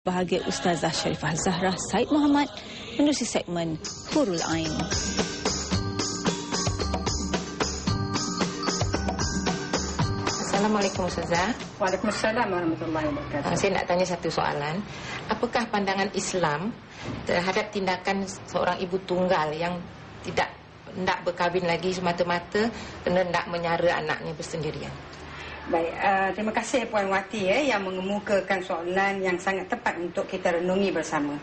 Bahagia Ustazah Sharifah Zahra Said Muhammad menerusi segmen Hurul Ain. Assalamualaikum Ustazah. Waalaikumsalam warahmatullahi wabarakatuh. Saya nak tanya satu soalan. Apakah pandangan Islam terhadap tindakan seorang ibu tunggal yang tidak berkahwin lagi semata-mata kerana nak menyara anaknya bersendirian? Baik, terima kasih Puan Wati yang mengemukakan soalan yang sangat tepat untuk kita renungi bersama.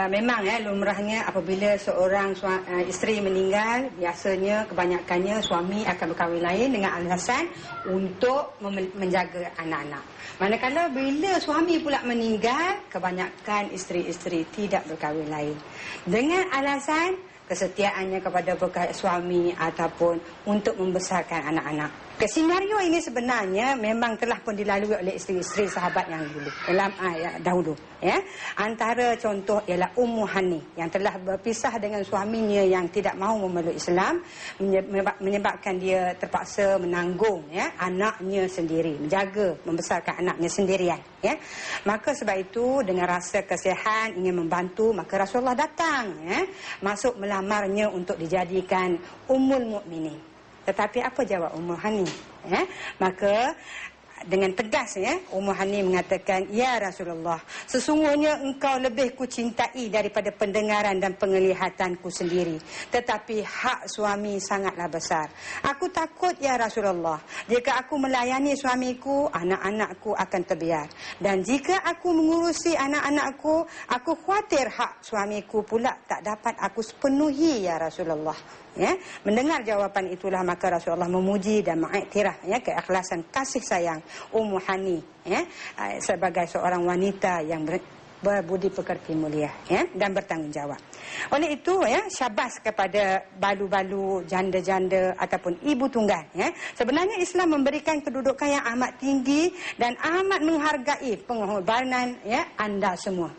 Memang lumrahnya apabila seorang isteri meninggal, biasanya kebanyakannya suami akan berkahwin lain dengan alasan untuk menjaga anak-anak. Manakala bila suami pula meninggal, kebanyakan isteri-isteri tidak berkahwin lain dengan alasan kesetiaannya kepada suami ataupun untuk membesarkan anak-anak. Senario ini sebenarnya memang telah pun dilalui oleh isteri-isteri sahabat yang dulu dahulu. Antara contoh ialah Ummu Hani yang telah berpisah dengan suaminya yang tidak mahu memeluk Islam, menyebabkan dia terpaksa menanggung anaknya sendiri, menjaga membesarkan anaknya sendirian. Maka sebab itu dengan rasa kasihan ingin membantu, maka Rasulullah datang masuk melamarnya untuk dijadikan Ummul Mukminin. Tetapi apa jawab Ummu Hani? Maka dengan tegas Ummu Hani mengatakan, "Ya Rasulullah, sesungguhnya engkau lebih kucintai daripada pendengaran dan penglihatanku sendiri. Tetapi hak suami sangatlah besar. Aku takut ya Rasulullah, jika aku melayani suamiku, anak-anakku akan terbiar. Dan jika aku mengurusi anak-anakku, aku khawatir hak suamiku pula tak dapat aku penuhi ya Rasulullah." Mendengar jawapan itulah maka Rasulullah memuji dan mengiktiraf keikhlasan kasih sayang Ummu Hani sebagai seorang wanita yang berbudi pekerti mulia dan bertanggungjawab. Oleh itu syabas kepada balu-balu, janda-janda ataupun ibu tunggal. Sebenarnya Islam memberikan kedudukan yang amat tinggi dan amat menghargai pengorbanan anda semua.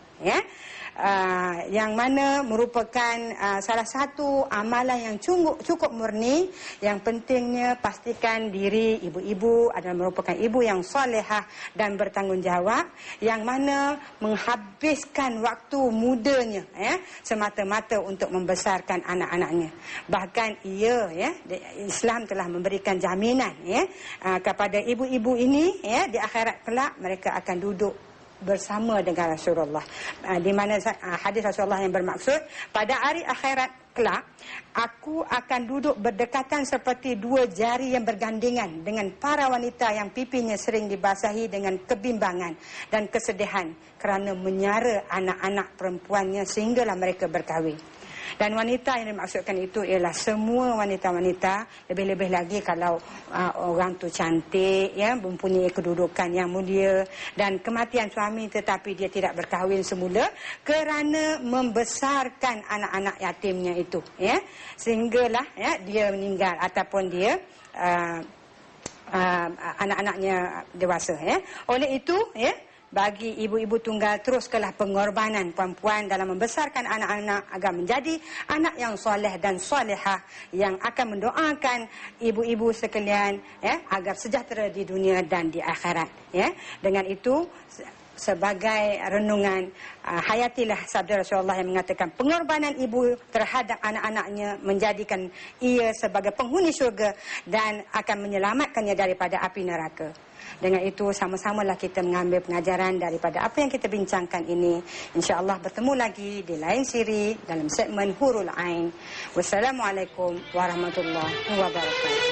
Yang mana merupakan salah satu amalan yang cukup murni. Yang pentingnya pastikan diri ibu-ibu adalah merupakan ibu yang solehah dan bertanggungjawab, yang mana menghabiskan waktu mudanya semata-mata untuk membesarkan anak-anaknya. Bahkan Islam telah memberikan jaminan kepada ibu-ibu ini di akhirat kelak mereka akan duduk bersama dengan Rasulullah, di mana hadis Rasulullah yang bermaksud pada hari akhirat kelak aku akan duduk berdekatan seperti dua jari yang bergandengan dengan para wanita yang pipinya sering dibasahi dengan kebimbangan dan kesedihan kerana menyara anak-anak perempuannya sehinggalah mereka berkahwin. Dan wanita yang dimaksudkan itu ialah semua wanita-wanita, lebih-lebih lagi kalau orang tu cantik, mempunyai kedudukan yang mulia, dan kematian suami tetapi dia tidak berkahwin semula kerana membesarkan anak-anak yatimnya itu, sehinggalah dia meninggal ataupun dia anak-anaknya dewasa. Oleh itu bagi ibu-ibu tunggal, teruskanlah pengorbanan perempuan dalam membesarkan anak-anak agar menjadi anak yang soleh dan solehah, yang akan mendoakan ibu-ibu sekalian agar sejahtera di dunia dan di akhirat. Dengan itu sebagai renungan, hayatilah sabda Rasulullah yang mengatakan pengorbanan ibu terhadap anak-anaknya menjadikan ia sebagai penghuni syurga dan akan menyelamatkannya daripada api neraka. Dengan itu sama-samalah kita mengambil pengajaran daripada apa yang kita bincangkan ini. InsyaAllah bertemu lagi di lain siri dalam segmen Hurul Ain. Wassalamualaikum warahmatullahi wabarakatuh.